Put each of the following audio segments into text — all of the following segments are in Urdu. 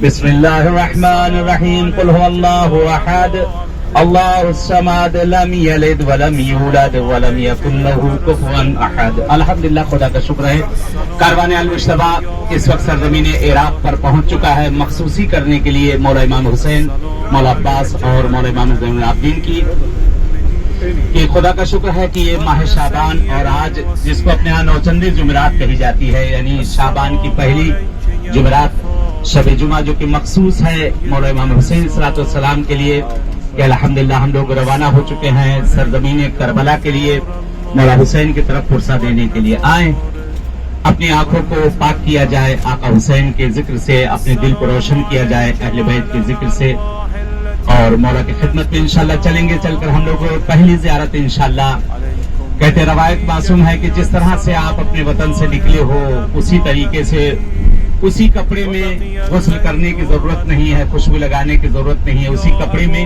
بسم اللہ الرحمن الرحیم قل هو اللہ احد اللہ الصمد لم یلد ولم یولد ولم یکن له کفوا احد۔ الحمدللہ، خدا کا شکر ہے، کاروان المجتبیٰ اس وقت سرزمین عراق پر پہنچ چکا ہے مخصوصی کرنے کے لیے مولا امام حسین، مولا عباس اور مولا امام زین العابدین کی۔ کہ خدا کا شکر ہے کہ یہ ماہ شعبان اور آج جس کو اپنے ہاں نوچندی جمعرات کہی جاتی ہے، یعنی شعبان کی پہلی جمعرات شب جمعہ، جو کہ مخصوص ہے مولا امام حسین صلوات والسلام کے لیے، کہ الحمدللہ ہم لوگ روانہ ہو چکے ہیں سرزمین کربلا کے لیے، مولا حسین کی طرف فرصہ دینے کے لیے۔ آئیں اپنی آنکھوں کو پاک کیا جائے آقا حسین کے ذکر سے، اپنے دل کو روشن کیا جائے اہل بیت کے ذکر سے، اور مولا کی خدمت میں انشاءاللہ چلیں گے۔ چل کر ہم لوگ پہلی زیارت انشاءاللہ، کہتے روایت معصوم ہے کہ جس طرح سے آپ اپنے وطن سے نکلے ہو اسی طریقے سے، اسی کپڑے میں غسل کرنے کی ضرورت نہیں ہے، خوشبو لگانے کی ضرورت نہیں ہے، اسی کپڑے میں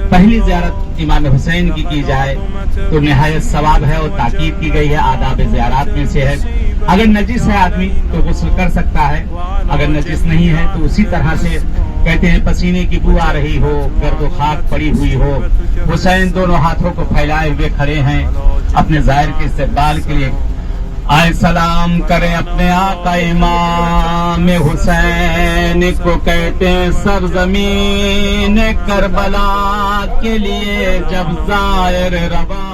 پہلی زیارت امام حسین کی جائے تو نہایت ثواب ہے، اور تاکید کی گئی ہے، آداب زیارات میں سے ہے۔ اگر نجس ہے آدمی تو غسل کر سکتا ہے، اگر نجس نہیں ہے تو اسی طرح سے، کہتے ہیں پسینے کی بو آ رہی ہو، گرد و خاک پڑی ہوئی ہو، حسین دونوں ہاتھوں کو پھیلائے ہوئے کھڑے ہیں اپنے ظاہر کے استقبال کے لیے۔ آئے سلام کریں اپنے آقا امام حسین کو، کہتے ہیں سرزمین کربلا کے لیے جب زائر رواں